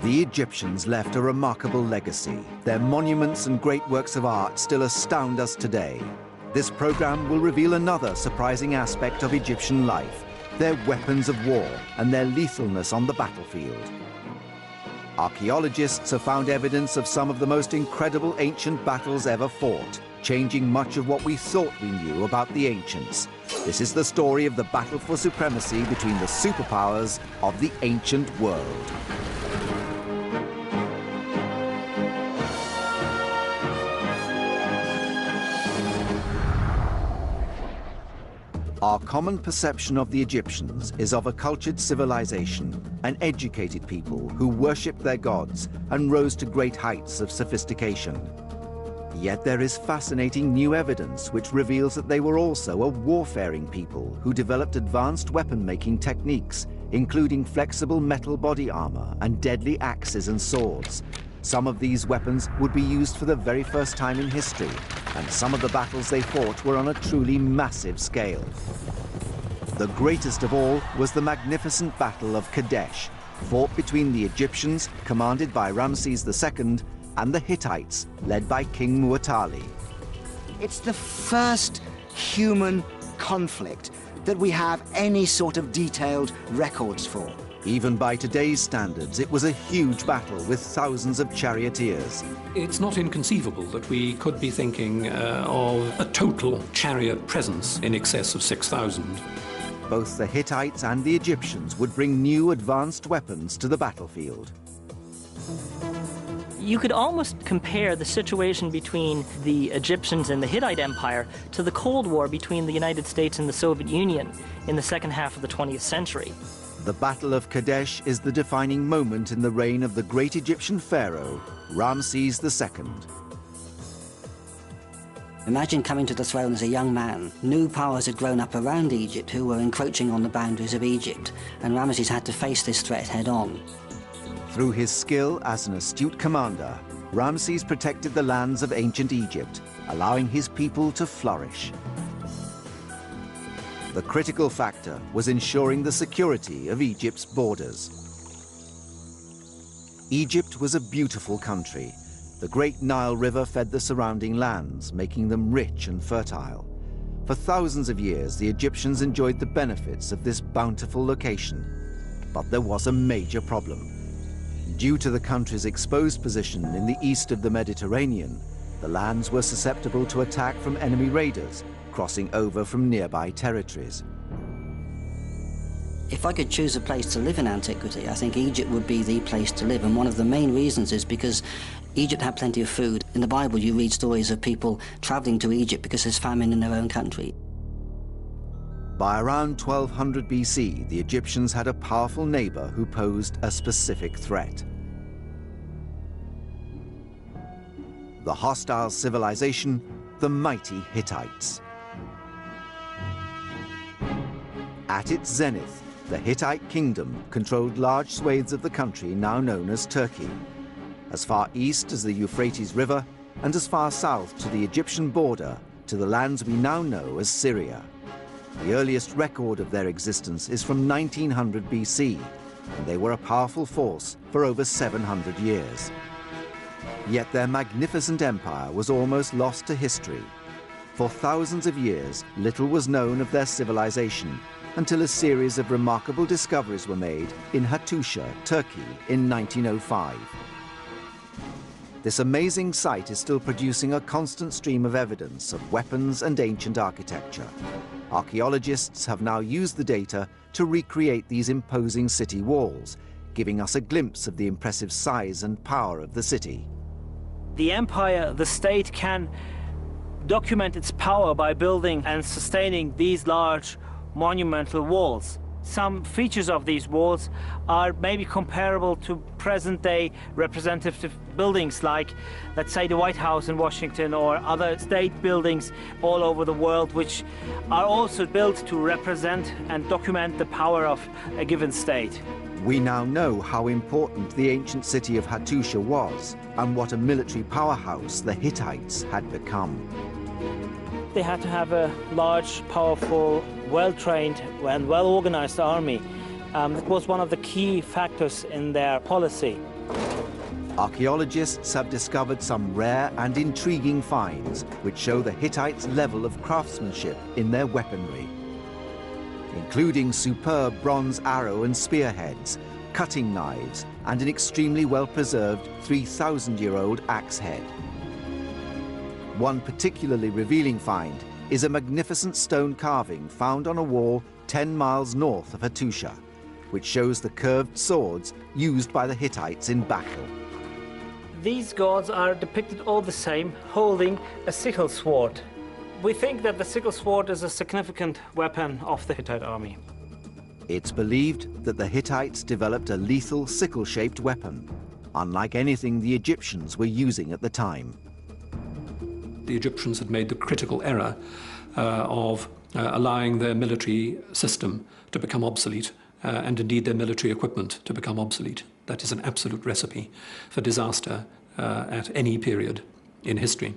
The Egyptians left a remarkable legacy. Their monuments and great works of art still astound us today. This program will reveal another surprising aspect of Egyptian life, their weapons of war and their lethalness on the battlefield. Archaeologists have found evidence of some of the most incredible ancient battles ever fought, changing much of what we thought we knew about the ancients. This is the story of the battle for supremacy between the superpowers of the ancient world. Our common perception of the Egyptians is of a cultured civilization, an educated people who worshipped their gods and rose to great heights of sophistication. Yet there is fascinating new evidence which reveals that they were also a warfaring people who developed advanced weapon-making techniques, including flexible metal body armor and deadly axes and swords. Some of these weapons would be used for the very first time in history, and some of the battles they fought were on a truly massive scale. The greatest of all was the magnificent Battle of Kadesh, fought between the Egyptians, commanded by Ramses II, and the Hittites, led by King Muwatalli. It's the first human conflict that we have any sort of detailed records for. Even by today's standards, it was a huge battle with thousands of charioteers. It's not inconceivable that we could be thinking of a total chariot presence in excess of 6,000. Both the Hittites and the Egyptians would bring new advanced weapons to the battlefield. You could almost compare the situation between the Egyptians and the Hittite Empire to the Cold War between the United States and the Soviet Union in the second half of the 20th century. The Battle of Kadesh is the defining moment in the reign of the great Egyptian pharaoh, Ramses II. Imagine coming to the throne as a young man. New powers had grown up around Egypt who were encroaching on the boundaries of Egypt, and Ramses had to face this threat head-on. Through his skill as an astute commander, Ramses protected the lands of ancient Egypt, allowing his people to flourish. The critical factor was ensuring the security of Egypt's borders. Egypt was a beautiful country. The Great Nile River fed the surrounding lands, making them rich and fertile. For thousands of years, the Egyptians enjoyed the benefits of this bountiful location. But there was a major problem. Due to the country's exposed position in the east of the Mediterranean, the lands were susceptible to attack from enemy raiders, crossing over from nearby territories. If I could choose a place to live in antiquity, I think Egypt would be the place to live. And one of the main reasons is because Egypt had plenty of food. In the Bible, you read stories of people traveling to Egypt because there's famine in their own country. By around 1200 BC, the Egyptians had a powerful neighbor who posed a specific threat. The hostile civilization, the mighty Hittites. At its zenith, the Hittite kingdom controlled large swathes of the country now known as Turkey, as far east as the Euphrates River and as far south to the Egyptian border to the lands we now know as Syria. The earliest record of their existence is from 1900 BC, and they were a powerful force for over 700 years. Yet their magnificent empire was almost lost to history. For thousands of years, little was known of their civilization until a series of remarkable discoveries were made in Hattusha, Turkey, in 1905. This amazing site is still producing a constant stream of evidence of weapons and ancient architecture. Archaeologists have now used the data to recreate these imposing city walls, giving us a glimpse of the impressive size and power of the city. The empire, the state, can document its power by building and sustaining these large monumental walls. Some features of these walls are maybe comparable to present-day representative buildings like, let's say, the White House in Washington or other state buildings all over the world, which are also built to represent and document the power of a given state. We now know how important the ancient city of Hattusha was and what a military powerhouse the Hittites had become. They had to have a large, powerful, well-trained and well-organized army It was one of the key factors in their policy. Archaeologists have discovered some rare and intriguing finds which show the Hittites' level of craftsmanship in their weaponry, including superb bronze arrow and spearheads, cutting knives, and an extremely well-preserved 3,000-year-old axe head. One particularly revealing find is a magnificent stone carving found on a wall 10 miles north of Hattusha, which shows the curved swords used by the Hittites in battle. These gods are depicted all the same, holding a sickle sword. We think that the sickle sword is a significant weapon of the Hittite army. It's believed that the Hittites developed a lethal sickle-shaped weapon, unlike anything the Egyptians were using at the time. The Egyptians had made the critical error of allowing their military system to become obsolete, and indeed their military equipment to become obsolete. That is an absolute recipe for disaster at any period in history.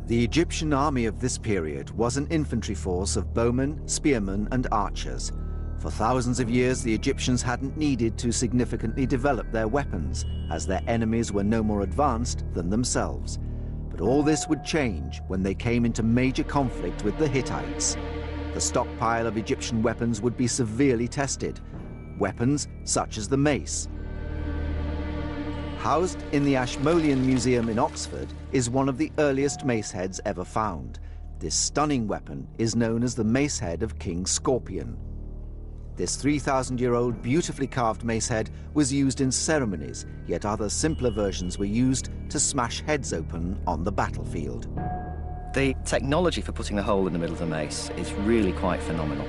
The Egyptian army of this period was an infantry force of bowmen, spearmen, and archers. For thousands of years, the Egyptians hadn't needed to significantly develop their weapons, as their enemies were no more advanced than themselves. But all this would change when they came into major conflict with the Hittites. The stockpile of Egyptian weapons would be severely tested. Weapons such as the mace. Housed in the Ashmolean Museum in Oxford is one of the earliest mace heads ever found. This stunning weapon is known as the mace head of King Scorpion. This 3,000-year-old beautifully carved mace head was used in ceremonies, yet other simpler versions were used to smash heads open on the battlefield. The technology for putting the hole in the middle of the mace is really quite phenomenal.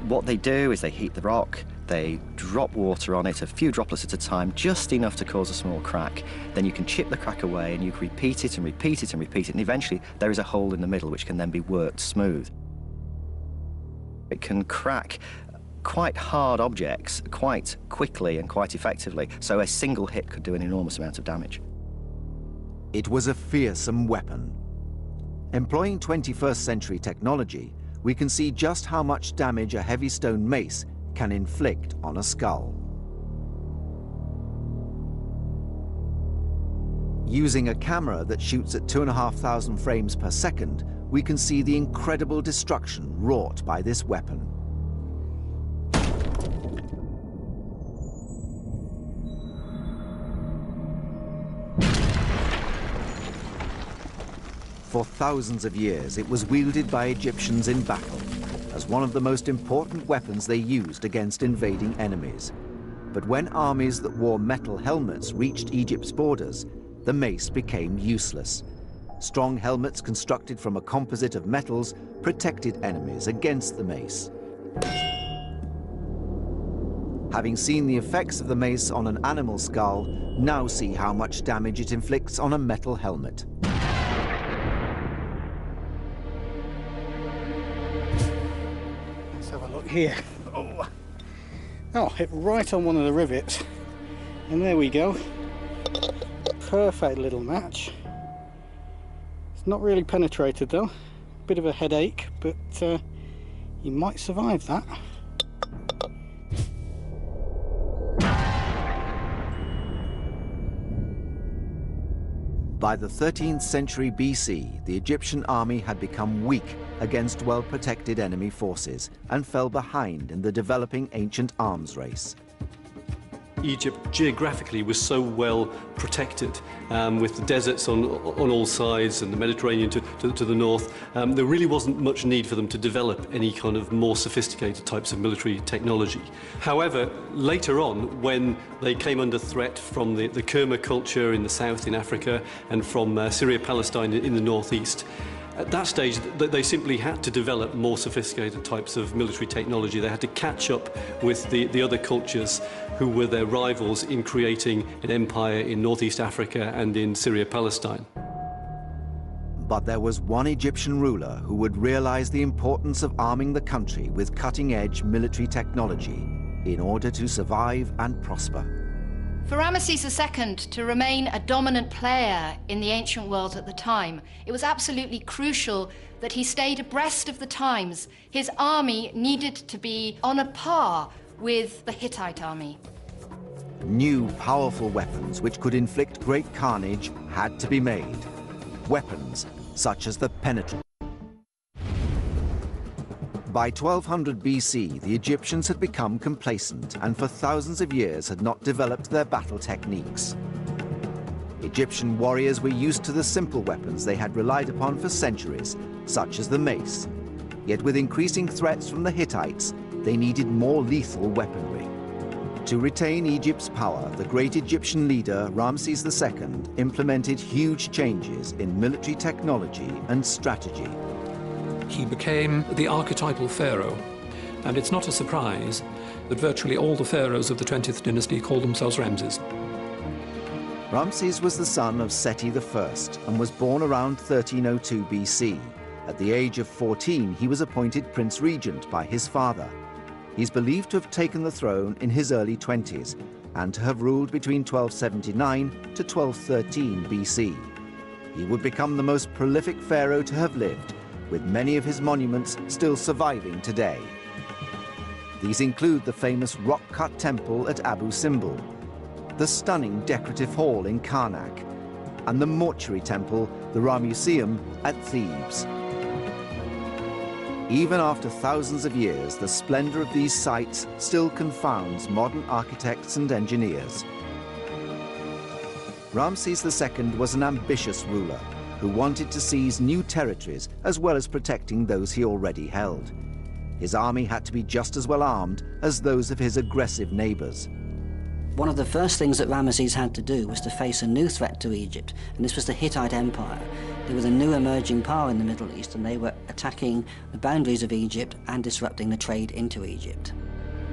What they do is they heat the rock, they drop water on it, a few droplets at a time, just enough to cause a small crack. Then you can chip the crack away and you can repeat it and repeat it and repeat it, and eventually there is a hole in the middle which can then be worked smooth. It can crack quite hard objects quite quickly and quite effectively, so a single hit could do an enormous amount of damage. It was a fearsome weapon. Employing 21st century technology, we can see just how much damage a heavy stone mace can inflict on a skull. Using a camera that shoots at 2,500 frames per second, we can see the incredible destruction wrought by this weapon. For thousands of years, it was wielded by Egyptians in battle as one of the most important weapons they used against invading enemies. But when armies that wore metal helmets reached Egypt's borders, the mace became useless. Strong helmets constructed from a composite of metals protected enemies against the mace. Having seen the effects of the mace on an animal skull, now see how much damage it inflicts on a metal helmet. Here. Oh, hit right on one of the rivets. And there we go. Perfect little match. It's not really penetrated though. Bit of a headache, but you might survive that. By the 13th century BC, the Egyptian army had become weak against well-protected enemy forces and fell behind in the developing ancient arms race. Egypt geographically was so well protected, with the deserts on all sides and the Mediterranean to the north. There really wasn't much need for them to develop any kind of more sophisticated types of military technology. However, later on, when they came under threat from the Kerma culture in the south in Africa and from Syria-Palestine in the northeast, at that stage, they simply had to develop more sophisticated types of military technology. They had to catch up with the other cultures who were their rivals in creating an empire in northeast Africa and in Syria-Palestine. But there was one Egyptian ruler who would realize the importance of arming the country with cutting-edge military technology in order to survive and prosper. For Ramesses II to remain a dominant player in the ancient world at the time, it was absolutely crucial that he stayed abreast of the times. His army needed to be on a par with the Hittite army. New, powerful weapons which could inflict great carnage had to be made. Weapons such as the penetrative. By 1200 BC, the Egyptians had become complacent and for thousands of years had not developed their battle techniques. Egyptian warriors were used to the simple weapons they had relied upon for centuries, such as the mace. Yet with increasing threats from the Hittites, they needed more lethal weaponry. To retain Egypt's power, the great Egyptian leader Ramses II implemented huge changes in military technology and strategy. He became the archetypal pharaoh, and it's not a surprise that virtually all the pharaohs of the 20th dynasty called themselves Ramses. Ramses was the son of Seti I and was born around 1302 BC. At the age of 14, he was appointed Prince Regent by his father. He's believed to have taken the throne in his early 20s and to have ruled between 1279 to 1213 BC. He would become the most prolific pharaoh to have lived, with many of his monuments still surviving today. These include the famous rock-cut temple at Abu Simbel, the stunning decorative hall in Karnak, and the mortuary temple, the Ra Museum, at Thebes. Even after thousands of years, the splendor of these sites still confounds modern architects and engineers. Ramses II was an ambitious ruler who wanted to seize new territories as well as protecting those he already held. His army had to be just as well armed as those of his aggressive neighbors. One of the first things that Ramesses had to do was to face a new threat to Egypt, and this was the Hittite Empire. They were the new emerging power in the Middle East, and they were attacking the boundaries of Egypt and disrupting the trade into Egypt.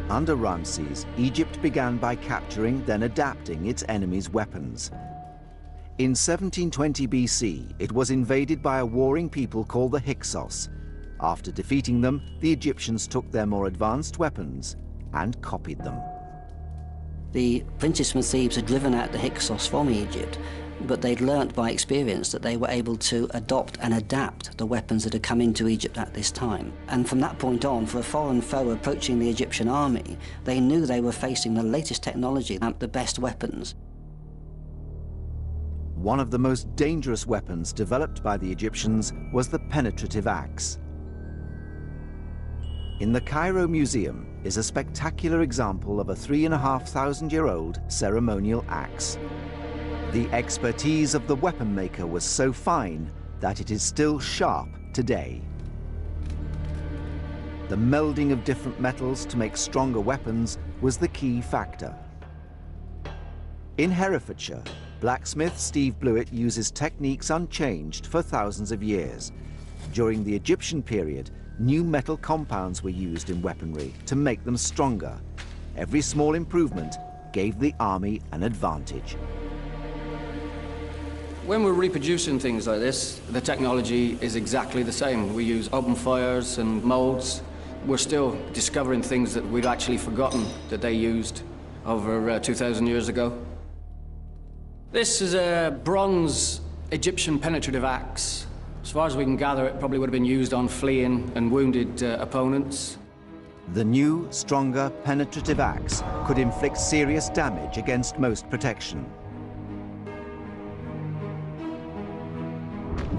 Under Ramses, Egypt began by capturing, then adapting its enemies' weapons. In 1720 BC, it was invaded by a warring people called the Hyksos. After defeating them, the Egyptians took their more advanced weapons and copied them. The princes from Thebes had driven out the Hyksos from Egypt, but they'd learnt by experience that they were able to adopt and adapt the weapons that had come into Egypt at this time. And from that point on, for a foreign foe approaching the Egyptian army, they knew they were facing the latest technology and the best weapons. One of the most dangerous weapons developed by the Egyptians was the penetrative axe. In the Cairo Museum is a spectacular example of a 3,500-year-old ceremonial axe. The expertise of the weapon maker was so fine that it is still sharp today. The melding of different metals to make stronger weapons was the key factor. In Herefordshire, blacksmith Steve Blewett uses techniques unchanged for thousands of years. During the Egyptian period, new metal compounds were used in weaponry to make them stronger. Every small improvement gave the army an advantage. When we're reproducing things like this, the technology is exactly the same. We use open fires and molds. We're still discovering things that we'd actually forgotten that they used over 2,000 years ago. This is a bronze Egyptian penetrative axe. As far as we can gather, it probably would have been used on fleeing and wounded opponents. The new, stronger, penetrative axe could inflict serious damage against most protection.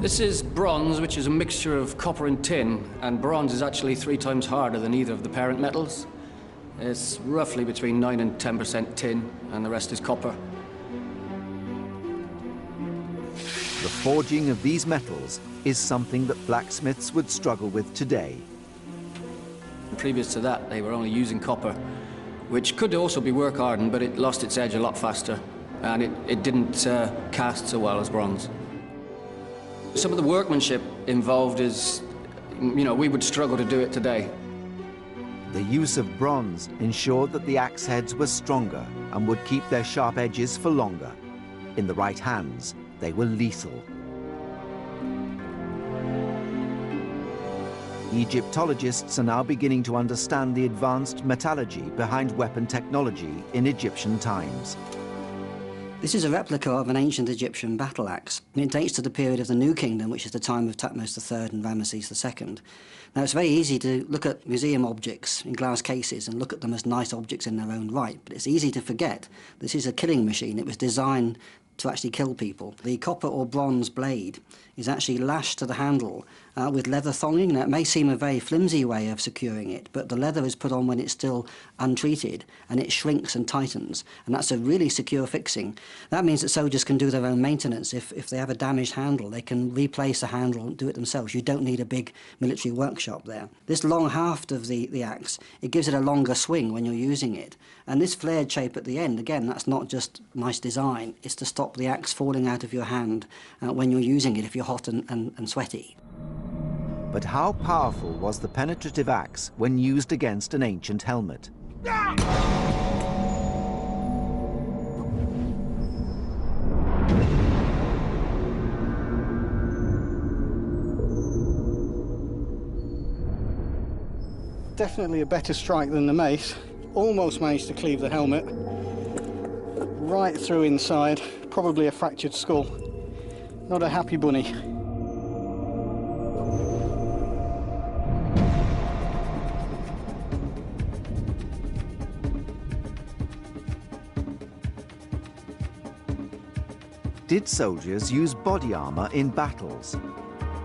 This is bronze, which is a mixture of copper and tin, and bronze is actually 3 times harder than either of the parent metals. It's roughly between 9 and 10% tin, and the rest is copper. The forging of these metals is something that blacksmiths would struggle with today. Previous to that, they were only using copper, which could also be work hardened, but it lost its edge a lot faster, and it didn't cast so well as bronze. Some of the workmanship involved is, you know, we would struggle to do it today. The use of bronze ensured that the axe heads were stronger and would keep their sharp edges for longer. In the right hands, they were lethal. Egyptologists are now beginning to understand the advanced metallurgy behind weapon technology in Egyptian times. This is a replica of an ancient Egyptian battle axe, and it dates to the period of the New Kingdom, which is the time of Thutmose III and Ramesses II. Now, it's very easy to look at museum objects in glass cases and look at them as nice objects in their own right, but it's easy to forget this is a killing machine. It was designed to actually kill people. The copper or bronze blade is actually lashed to the handle with leather thonging. Now, it may seem a very flimsy way of securing it, but the leather is put on when it's still untreated, and it shrinks and tightens, and that's a really secure fixing. That means that soldiers can do their own maintenance. If they have a damaged handle, they can replace the handle and do it themselves. You don't need a big military workshop there. This long haft of the axe, it gives it a longer swing when you're using it. And this flared shape at the end, again, that's not just nice design, it's to stop the axe falling out of your hand when you're using it if you're hot and sweaty. But how powerful was the penetrative axe when used against an ancient helmet? Definitely a better strike than the mace. Almost managed to cleave the helmet. Right through inside, probably a fractured skull. Not a happy bunny. Did soldiers use body armor in battles?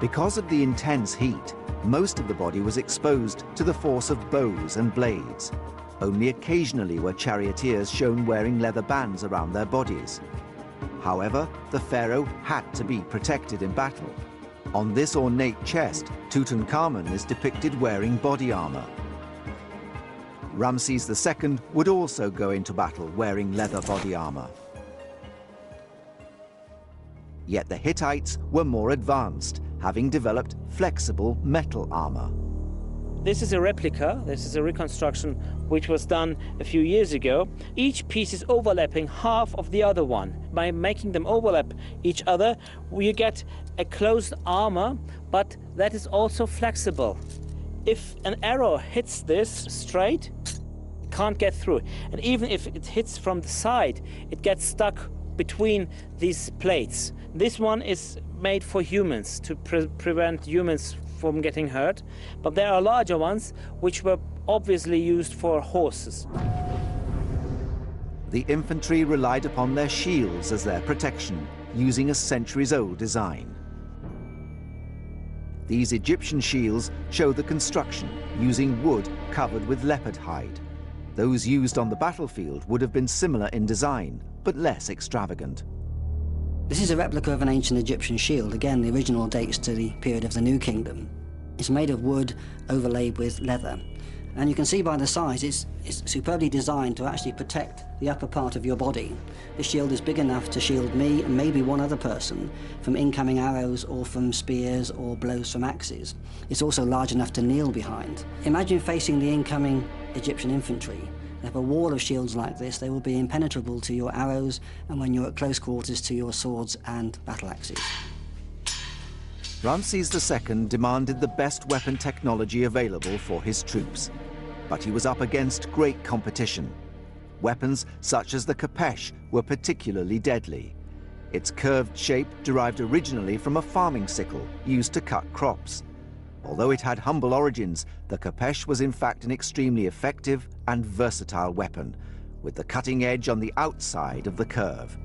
Because of the intense heat, most of the body was exposed to the force of bows and blades. Only occasionally were charioteers shown wearing leather bands around their bodies. However, the pharaoh had to be protected in battle. On this ornate chest, Tutankhamun is depicted wearing body armor. Ramses II would also go into battle wearing leather body armor. Yet the Hittites were more advanced, having developed flexible metal armor. This is a replica, this is a reconstruction which was done a few years ago. Each piece is overlapping half of the other one. By making them overlap each other, you get a closed armor, but that is also flexible. If an arrow hits this straight, it can't get through. And even if it hits from the side, it gets stuck between these plates. This one is made for humans, to prevent humans from getting hurt, but there are larger ones which were obviously used for horses. The infantry relied upon their shields as their protection, using a centuries-old design. These Egyptian shields show the construction, using wood covered with leopard hide. Those used on the battlefield would have been similar in design, but less extravagant. This is a replica of an ancient Egyptian shield. Again, the original dates to the period of the New Kingdom. It's made of wood overlaid with leather. And you can see by the size, it's superbly designed to actually protect the upper part of your body. The shield is big enough to shield me and maybe one other person from incoming arrows or from spears or blows from axes. It's also large enough to kneel behind. Imagine facing the incoming Egyptian infantry. They have a wall of shields like this. They will be impenetrable to your arrows, and when you're at close quarters, to your swords and battle axes. Ramses II demanded the best weapon technology available for his troops, but he was up against great competition. Weapons such as the Khopesh were particularly deadly. Its curved shape derived originally from a farming sickle used to cut crops. Although it had humble origins, the Khopesh was in fact an extremely effective and versatile weapon, with the cutting edge on the outside of the curve.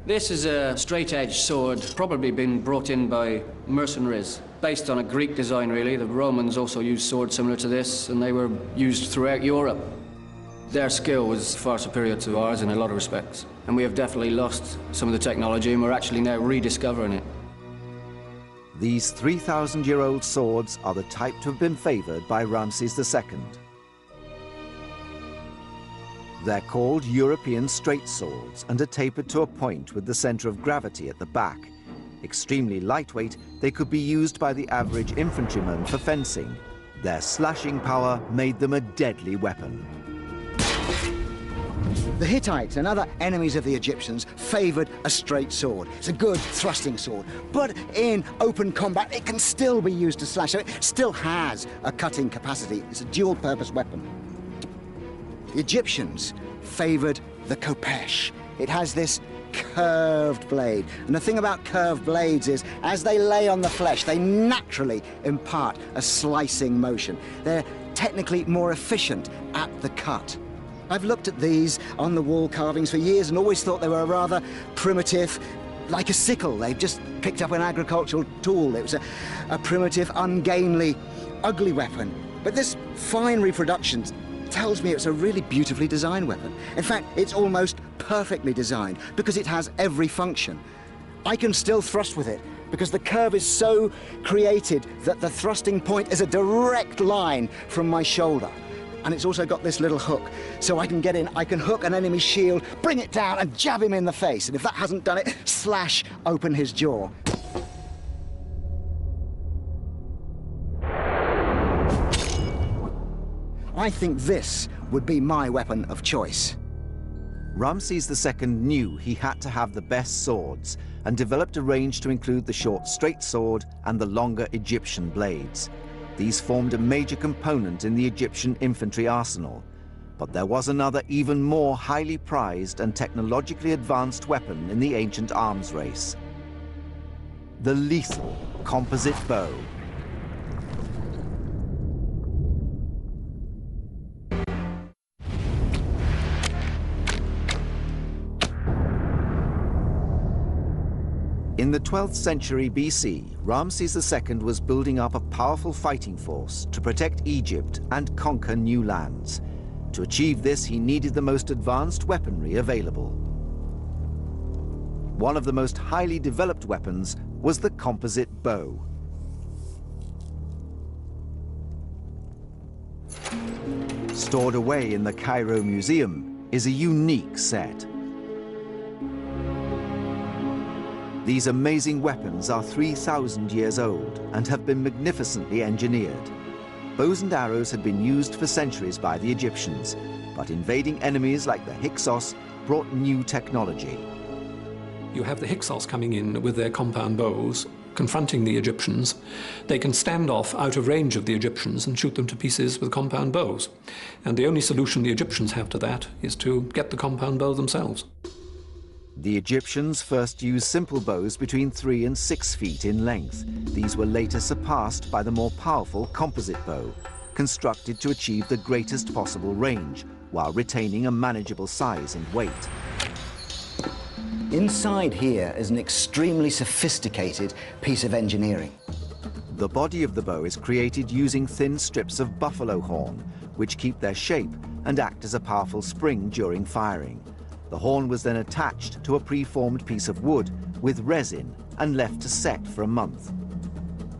This is a straight-edged sword, probably been brought in by mercenaries, based on a Greek design, really. The Romans also used swords similar to this, and they were used throughout Europe. Their skill was far superior to ours in a lot of respects, and we have definitely lost some of the technology, and we're actually now rediscovering it. These 3,000-year-old swords are the type to have been favored by Ramses II. They're called European straight swords and are tapered to a point with the center of gravity at the back. Extremely lightweight, they could be used by the average infantryman for fencing. Their slashing power made them a deadly weapon. The Hittites and other enemies of the Egyptians favored a straight sword. It's a good thrusting sword, but in open combat it can still be used to slash, so it still has a cutting capacity. It's a dual-purpose weapon. The Egyptians favored the khopesh. It has this curved blade. And the thing about curved blades is, as they lay on the flesh, they naturally impart a slicing motion. They're technically more efficient at the cut. I've looked at these on the wall carvings for years and always thought they were rather primitive, like a sickle. They've just picked up an agricultural tool. It was a primitive, ungainly, ugly weapon. But this fine reproduction tells me it's a really beautifully designed weapon. In fact, it's almost perfectly designed because it has every function. I can still thrust with it because the curve is so created that the thrusting point is a direct line from my shoulder. And it's also got this little hook, so I can get in, I can hook an enemy's shield, bring it down and jab him in the face. And if that hasn't done it, slash open his jaw. I think this would be my weapon of choice. Ramses II knew he had to have the best swords and developed a range to include the short straight sword and the longer Egyptian blades. These formed a major component in the Egyptian infantry arsenal. But there was another even more highly prized and technologically advanced weapon in the ancient arms race: the lethal composite bow. In the 12th century BC, Ramses II was building up a powerful fighting force to protect Egypt and conquer new lands. To achieve this, he needed the most advanced weaponry available. One of the most highly developed weapons was the composite bow. Stored away in the Cairo Museum is a unique set. These amazing weapons are 3,000 years old and have been magnificently engineered. Bows and arrows had been used for centuries by the Egyptians, but invading enemies like the Hyksos brought new technology. You have the Hyksos coming in with their compound bows, confronting the Egyptians. They can stand off out of range of the Egyptians and shoot them to pieces with compound bows. And the only solution the Egyptians have to that is to get the compound bow themselves. The Egyptians first used simple bows between 3 and 6 feet in length. These were later surpassed by the more powerful composite bow, constructed to achieve the greatest possible range while retaining a manageable size and weight. Inside here is an extremely sophisticated piece of engineering. The body of the bow is created using thin strips of buffalo horn, which keep their shape and act as a powerful spring during firing. The horn was then attached to a preformed piece of wood with resin and left to set for a month.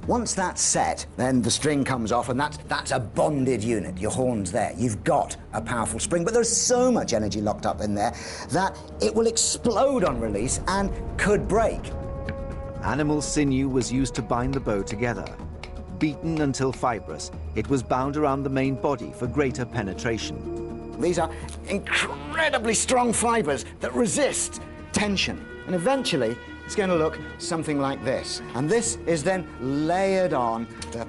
Once that's set, then the string comes off, and that's a bonded unit. Your horn's there. You've got a powerful spring, but there's so much energy locked up in there that it will explode on release and could break. Animal sinew was used to bind the bow together. Beaten until fibrous, it was bound around the main body for greater penetration. These are incredibly strong fibers that resist tension. And eventually, it's going to look something like this. And this is then layered on the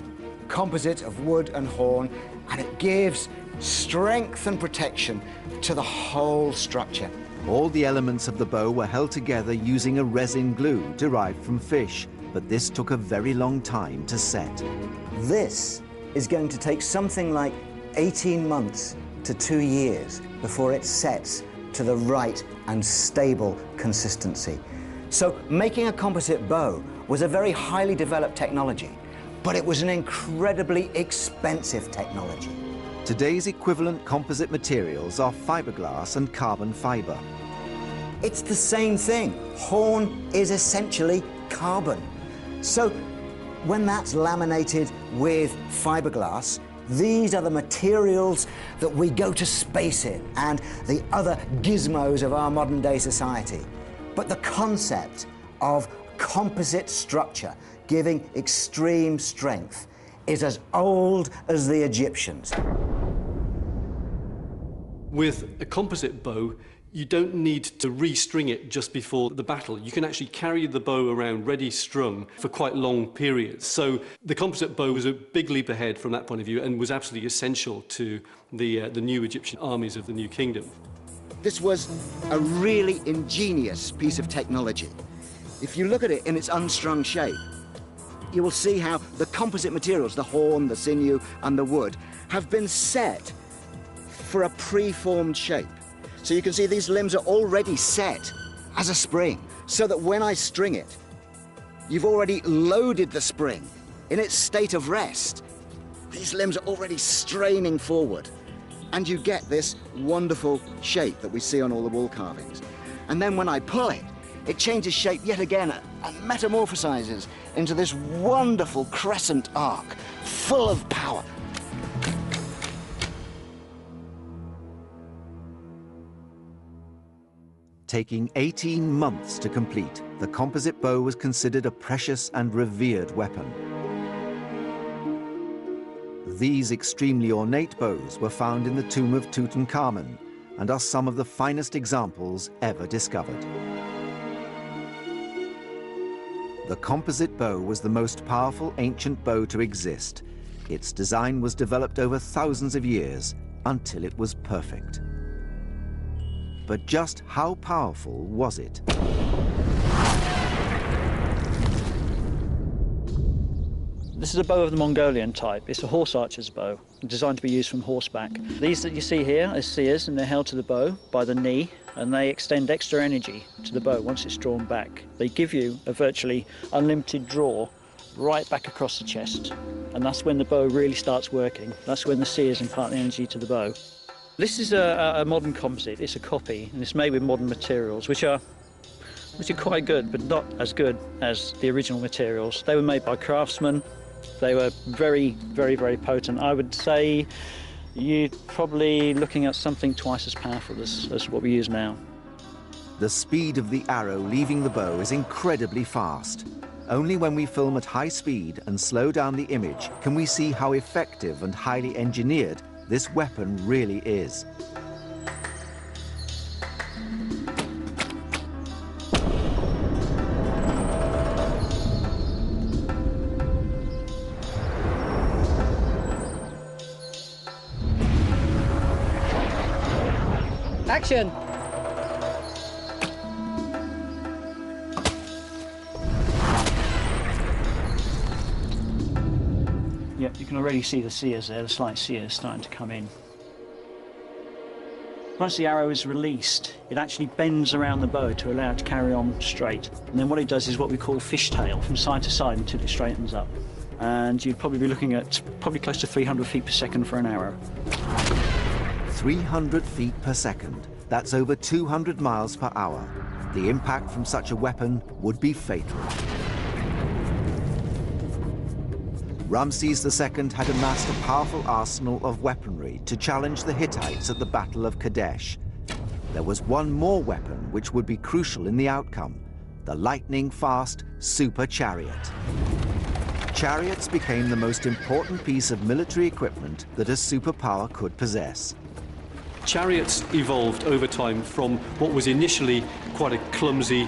composite of wood and horn, and it gives strength and protection to the whole structure. All the elements of the bow were held together using a resin glue derived from fish, but this took a very long time to set. This is going to take something like 18 months to 2 years before it sets to the right and stable consistency. So making a composite bow was a very highly developed technology, but it was an incredibly expensive technology. Today's equivalent composite materials are fiberglass and carbon fiber. It's the same thing. Horn is essentially carbon. So when that's laminated with fiberglass, these are the materials that we go to space in and the other gizmos of our modern day society. But the concept of composite structure giving extreme strength is as old as the Egyptians. With a composite bow, you don't need to restring it just before the battle. You can actually carry the bow around ready strung for quite long periods. So the composite bow was a big leap ahead from that point of view and was absolutely essential to the new Egyptian armies of the New Kingdom. This was a really ingenious piece of technology. If you look at it in its unstrung shape, you will see how the composite materials, the horn, the sinew, and the wood, have been set for a preformed shape. So you can see these limbs are already set as a spring, so that when I string it, you've already loaded the spring in its state of rest. These limbs are already straining forward, and you get this wonderful shape that we see on all the wall carvings. And then when I pull it, it changes shape yet again and metamorphosizes into this wonderful crescent arc, full of power. Taking 18 months to complete, the composite bow was considered a precious and revered weapon. These extremely ornate bows were found in the tomb of Tutankhamun and are some of the finest examples ever discovered. The composite bow was the most powerful ancient bow to exist. Its design was developed over thousands of years until it was perfect. But just how powerful was it? This is a bow of the Mongolian type. It's a horse archer's bow, designed to be used from horseback. These that you see here are seers, and they're held to the bow by the knee, and they extend extra energy to the bow once it's drawn back. They give you a virtually unlimited draw right back across the chest, and that's when the bow really starts working. That's when the seers impart the energy to the bow. This is a modern composite. It's a copy, and it's made with modern materials, which are quite good, but not as good as the original materials. They were made by craftsmen. They were very, very, very potent. I would say you're probably looking at something twice as powerful as what we use now. The speed of the arrow leaving the bow is incredibly fast. Only when we film at high speed and slow down the image can we see how effective and highly engineered this weapon really is. Action! Yeah, you can already see the sears there, the slight sears starting to come in. Once the arrow is released, it actually bends around the bow to allow it to carry on straight. And then what it does is what we call fishtail, from side to side until it straightens up. And you'd probably be looking at probably close to 300 feet per second for an arrow. 300 feet per second. That's over 200 miles per hour. The impact from such a weapon would be fatal. Ramses II had amassed a powerful arsenal of weaponry to challenge the Hittites at the Battle of Kadesh. There was one more weapon which would be crucial in the outcome: the lightning-fast super chariot. Chariots became the most important piece of military equipment that a superpower could possess. Chariots evolved over time from what was initially quite a clumsy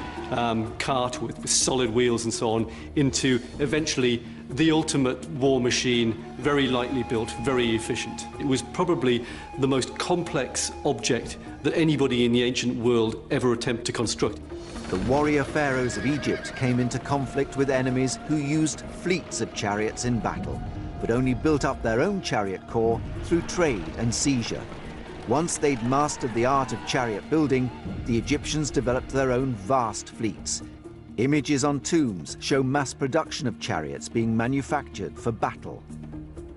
cart with solid wheels and so on, into eventually the ultimate war machine, very lightly built, very efficient. It was probably the most complex object that anybody in the ancient world ever attempted to construct. The warrior pharaohs of Egypt came into conflict with enemies who used fleets of chariots in battle, but only built up their own chariot corps through trade and seizure. Once they'd mastered the art of chariot building, the Egyptians developed their own vast fleets. Images on tombs show mass production of chariots being manufactured for battle.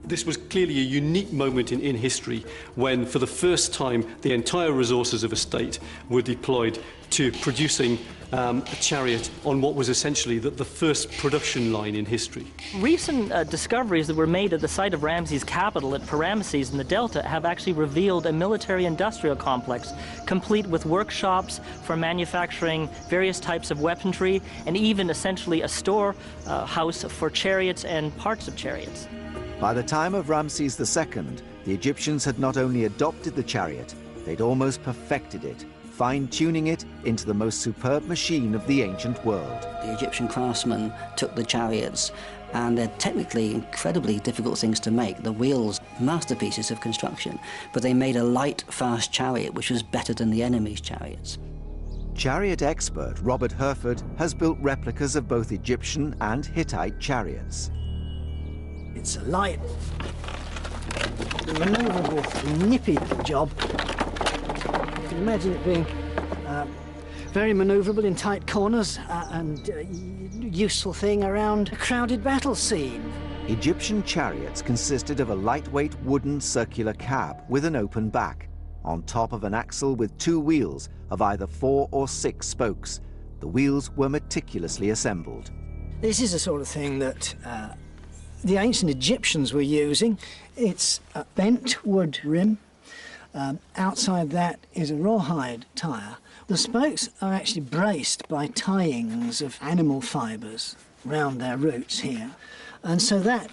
This was clearly a unique moment in history when, for the first time, the entire resources of a state were deployed to producing a chariot on what was essentially the first production line in history. Recent discoveries that were made at the site of Ramses' capital at Paramesses in the Delta have actually revealed a military-industrial complex, complete with workshops for manufacturing various types of weaponry, and even essentially a store house for chariots and parts of chariots. By the time of Ramses II, the Egyptians had not only adopted the chariot, they'd almost perfected it, fine-tuning it into the most superb machine of the ancient world. The Egyptian craftsmen took the chariots, and they're technically incredibly difficult things to make. The wheels masterpieces of construction, but they made a light, fast chariot which was better than the enemy's chariots. Chariot expert Robert Herford has built replicas of both Egyptian and Hittite chariots. It's a light, manoeuvrable, nippy job. You can imagine it being very manoeuvrable in tight corners and useful thing around a crowded battle scene. Egyptian chariots consisted of a lightweight wooden circular cab with an open back, on top of an axle with 2 wheels of either 4 or 6 spokes. The wheels were meticulously assembled. This is the sort of thing that the ancient Egyptians were using. It's a bent wood rim. Outside that is a rawhide tyre. The spokes are actually braced by tyings of animal fibres round their roots here. And so that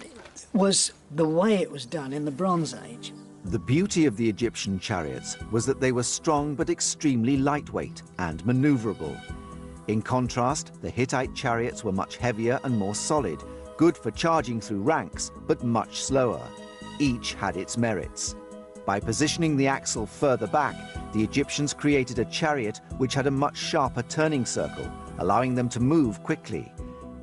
was the way it was done in the Bronze Age. The beauty of the Egyptian chariots was that they were strong but extremely lightweight and maneuverable. In contrast, the Hittite chariots were much heavier and more solid, good for charging through ranks, but much slower. Each had its merits. By positioning the axle further back, the Egyptians created a chariot which had a much sharper turning circle, allowing them to move quickly.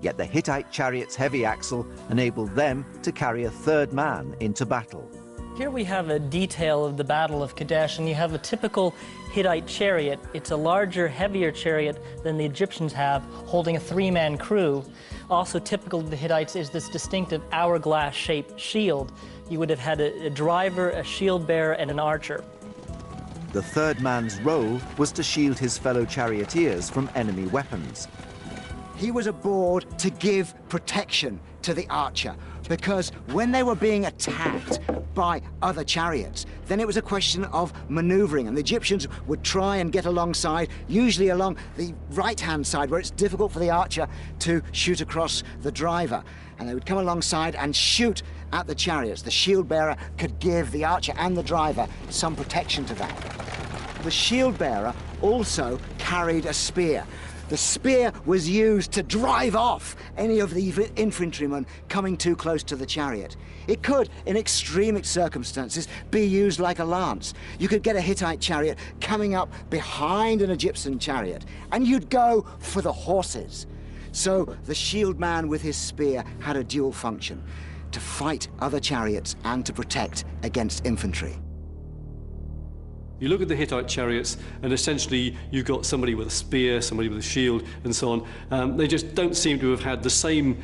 Yet the Hittite chariot's heavy axle enabled them to carry a 3rd man into battle. Here we have a detail of the Battle of Kadesh, and you have a typical Hittite chariot. It's a larger, heavier chariot than the Egyptians have, holding a 3-man crew. Also typical of the Hittites is this distinctive hourglass-shaped shield. You would have had a driver, a shield bearer, and an archer. The 3rd man's role was to shield his fellow charioteers from enemy weapons. He was aboard to give protection to the archer, because when they were being attacked by other chariots, then it was a question of maneuvering, and the Egyptians would try and get alongside, usually along the right-hand side, where it's difficult for the archer to shoot across the driver. And they would come alongside and shoot at the chariots. The shield bearer could give the archer and the driver some protection to that. The shield bearer also carried a spear. The spear was used to drive off any of the infantrymen coming too close to the chariot. It could, in extreme circumstances, be used like a lance. You could get a Hittite chariot coming up behind an Egyptian chariot, and you'd go for the horses. So the shield man with his spear had a dual function: to fight other chariots and to protect against infantry. You look at the Hittite chariots, and essentially you've got somebody with a spear, somebody with a shield, and so on. They just don't seem to have had the same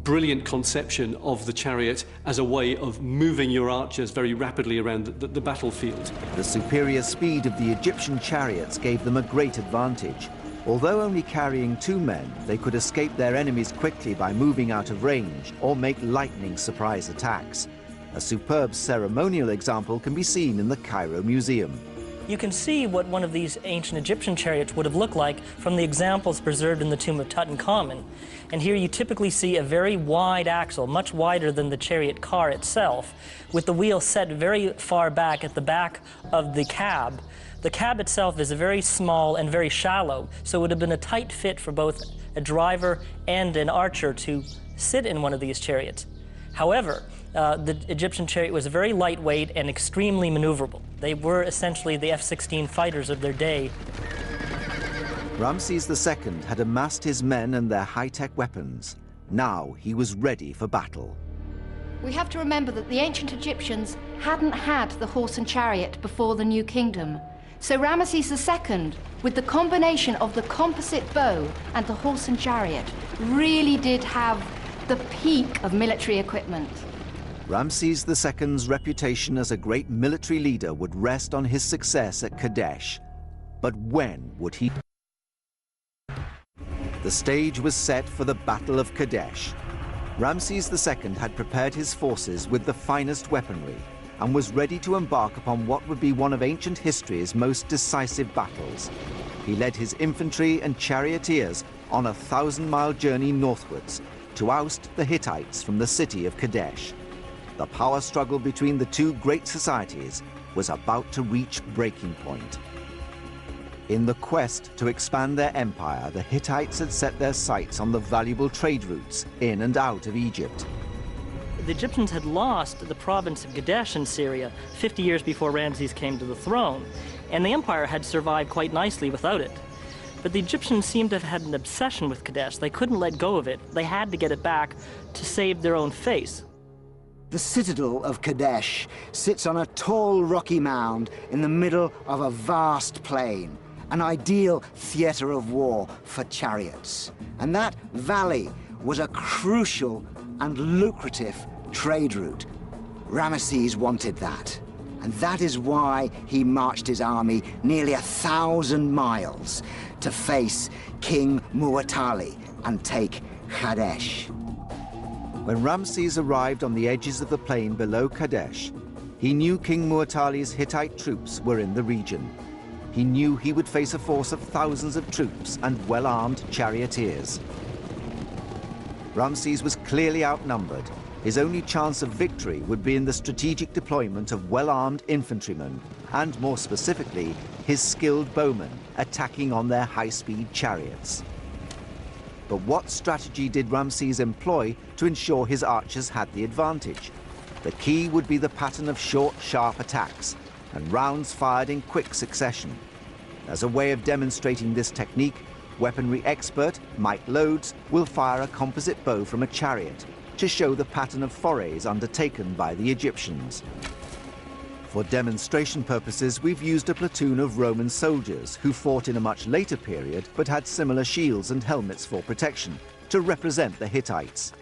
brilliant conception of the chariot as a way of moving your archers very rapidly around the battlefield. The superior speed of the Egyptian chariots gave them a great advantage. Although only carrying 2 men, they could escape their enemies quickly by moving out of range or make lightning surprise attacks. A superb ceremonial example can be seen in the Cairo Museum. You can see what one of these ancient Egyptian chariots would have looked like from the examples preserved in the tomb of Tutankhamun. And here you typically see a very wide axle, much wider than the chariot car itself, with the wheel set very far back at the back of the cab. The cab itself is very small and very shallow, so it would have been a tight fit for both a driver and an archer to sit in one of these chariots. However, the Egyptian chariot was very lightweight and extremely maneuverable. They were essentially the F-16 fighters of their day. Ramses II had amassed his men and their high-tech weapons. Now he was ready for battle. We have to remember that the ancient Egyptians hadn't had the horse and chariot before the New Kingdom. So Ramesses II, with the combination of the composite bow and the horse and chariot, really did have the peak of military equipment. Ramses II's reputation as a great military leader would rest on his success at Kadesh. But when would he? The stage was set for the Battle of Kadesh. Ramses II had prepared his forces with the finest weaponry and was ready to embark upon what would be one of ancient history's most decisive battles. He led his infantry and charioteers on a 1,000-mile journey northwards to oust the Hittites from the city of Kadesh. The power struggle between the 2 great societies was about to reach breaking point. In the quest to expand their empire, the Hittites had set their sights on the valuable trade routes in and out of Egypt. the Egyptians had lost the province of Kadesh in Syria 50 years before Ramses came to the throne, and the empire had survived quite nicely without it. But the Egyptians seemed to have had an obsession with Kadesh. They couldn't let go of it. They had to get it back to save their own face. The citadel of Kadesh sits on a tall rocky mound in the middle of a vast plain, an ideal theatre of war for chariots. And that valley was a crucial and lucrative trade route. Ramesses wanted that. And that is why he marched his army nearly 1,000 miles to face King Muwatalli and take Kadesh. When Ramses arrived on the edges of the plain below Kadesh, he knew King Muwatalli's Hittite troops were in the region. He knew he would face a force of thousands of troops and well-armed charioteers. Ramses was clearly outnumbered. His only chance of victory would be in the strategic deployment of well-armed infantrymen, and more specifically, his skilled bowmen attacking on their high-speed chariots. But what strategy did Ramses employ to ensure his archers had the advantage? The key would be the pattern of short, sharp attacks, and rounds fired in quick succession. As a way of demonstrating this technique, weaponry expert Mike Loades will fire a composite bow from a chariot to show the pattern of forays undertaken by the Egyptians. For demonstration purposes, we've used a platoon of Roman soldiers who fought in a much later period but had similar shields and helmets for protection to represent the Hittites.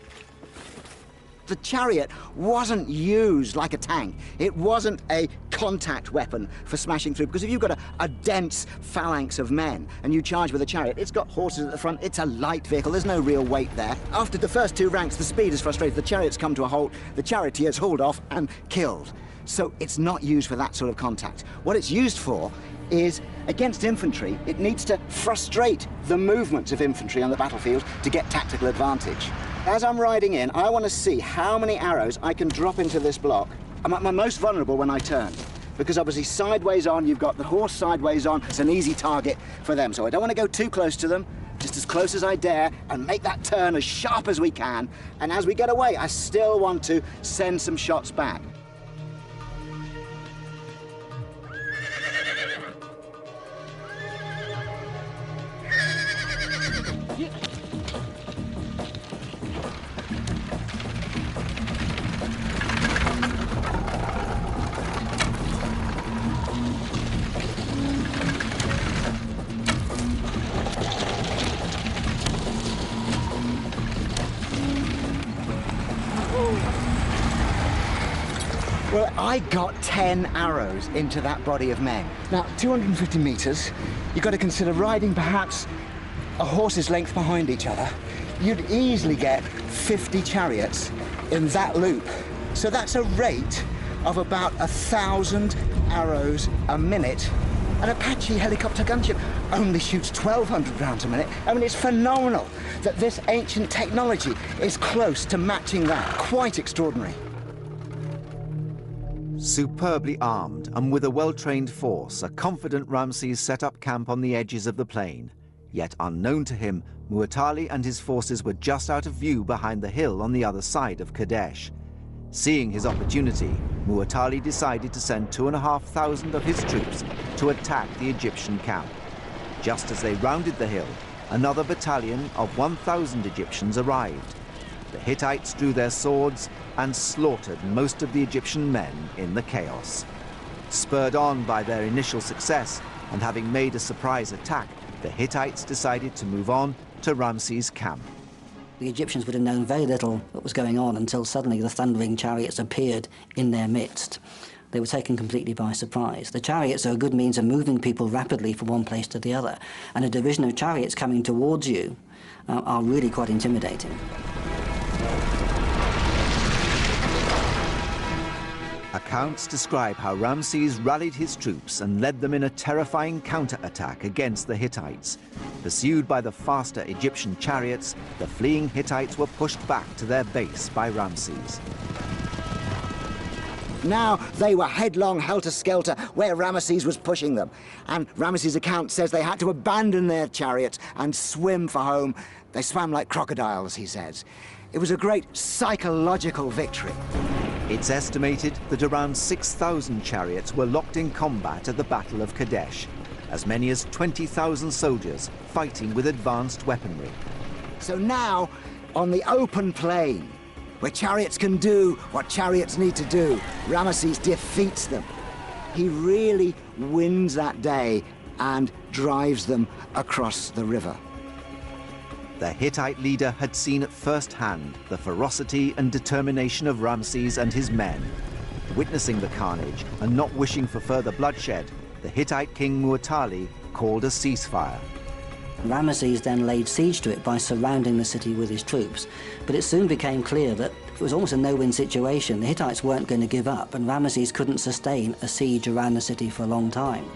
The chariot wasn't used like a tank. It wasn't a contact weapon for smashing through, because if you've got a dense phalanx of men and you charge with a chariot, it's got horses at the front, it's a light vehicle, there's no real weight there. After the first two ranks, the speed is frustrated, the chariots come to a halt, the charioteers hauled off and killed. So it's not used for that sort of contact. What it's used for is, against infantry, it needs to frustrate the movements of infantry on the battlefield to get tactical advantage. As I'm riding in, I want to see how many arrows I can drop into this block. I'm at my most vulnerable when I turn, because obviously sideways on, you've got the horse sideways on, it's an easy target for them. So I don't want to go too close to them, just as close as I dare, and make that turn as sharp as we can. And as we get away, I still want to send some shots back. Well, I got 10 arrows into that body of men. Now, 250 meters, you've got to consider riding perhaps a horse's length behind each other. You'd easily get 50 chariots in that loop. So that's a rate of about 1,000 arrows a minute. An Apache helicopter gunship only shoots 1,200 rounds a minute. I mean, it's phenomenal that this ancient technology is close to matching that. Quite extraordinary. Superbly armed and with a well-trained force, a confident Ramses set up camp on the edges of the plain. Yet unknown to him, Muwatalli and his forces were just out of view behind the hill on the other side of Kadesh. Seeing his opportunity, Muwatalli decided to send 2,500 of his troops to attack the Egyptian camp. Just as they rounded the hill, another battalion of 1,000 Egyptians arrived. The Hittites drew their swords and slaughtered most of the Egyptian men in the chaos. Spurred on by their initial success and having made a surprise attack, the Hittites decided to move on to Ramses' camp. The Egyptians would have known very little what was going on until suddenly the thundering chariots appeared in their midst. They were taken completely by surprise. The chariots are a good means of moving people rapidly from one place to the other, and a division of chariots coming towards you are really quite intimidating. Accounts describe how Ramses rallied his troops and led them in a terrifying counter-attack against the Hittites. Pursued by the faster Egyptian chariots, the fleeing Hittites were pushed back to their base by Ramses. Now they were headlong helter-skelter where Ramesses was pushing them. And Ramesses' account says they had to abandon their chariots and swim for home. They swam like crocodiles, he says. It was a great psychological victory. It's estimated that around 6,000 chariots were locked in combat at the Battle of Kadesh, as many as 20,000 soldiers fighting with advanced weaponry. So now, on the open plain, where chariots can do what chariots need to do, Ramesses defeats them. He really wins that day and drives them across the river. The Hittite leader had seen at first hand the ferocity and determination of Ramses and his men. Witnessing the carnage and not wishing for further bloodshed, the Hittite king Muwatalli called a ceasefire. Ramesses then laid siege to it by surrounding the city with his troops, but it soon became clear that it was almost a no-win situation. The Hittites weren't going to give up, and Ramesses couldn't sustain a siege around the city for a long time.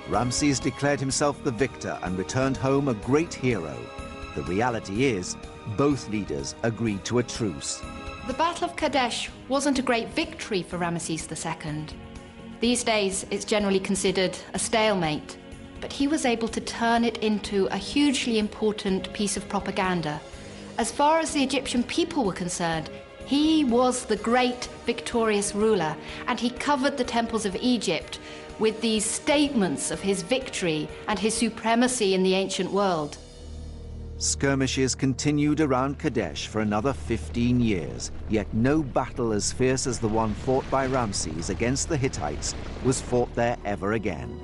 Ramses declared himself the victor and returned home a great hero. The reality is, both leaders agreed to a truce. The Battle of Kadesh wasn't a great victory for Ramesses II. These days, it's generally considered a stalemate, but he was able to turn it into a hugely important piece of propaganda. As far as the Egyptian people were concerned, he was the great victorious ruler, and he covered the temples of Egypt with these statements of his victory and his supremacy in the ancient world. Skirmishes continued around Kadesh for another 15 years, yet no battle as fierce as the one fought by Ramses against the Hittites was fought there ever again.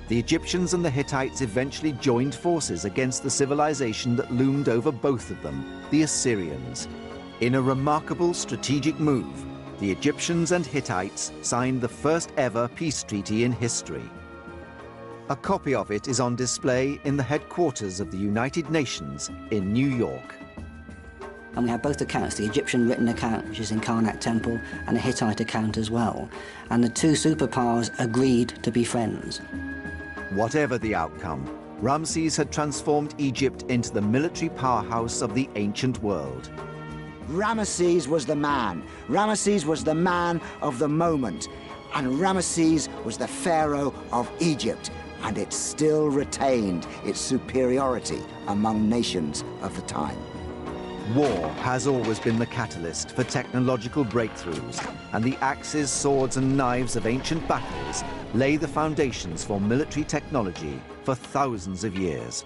The Egyptians and the Hittites eventually joined forces against the civilization that loomed over both of them, the Assyrians. In a remarkable strategic move, the Egyptians and Hittites signed the first ever peace treaty in history. A copy of it is on display in the headquarters of the United Nations in New York. And we have both accounts, the Egyptian written account, which is in Karnak Temple, and a Hittite account as well. And the two superpowers agreed to be friends. Whatever the outcome, Ramses had transformed Egypt into the military powerhouse of the ancient world. Ramesses was the man. Ramesses was the man of the moment. And Ramesses was the pharaoh of Egypt. And it still retained its superiority among nations of the time. War has always been the catalyst for technological breakthroughs, and the axes, swords, and knives of ancient battles lay the foundations for military technology for thousands of years.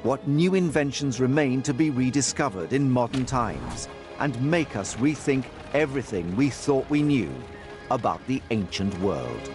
What new inventions remain to be rediscovered in modern times and make us rethink everything we thought we knew about the ancient world?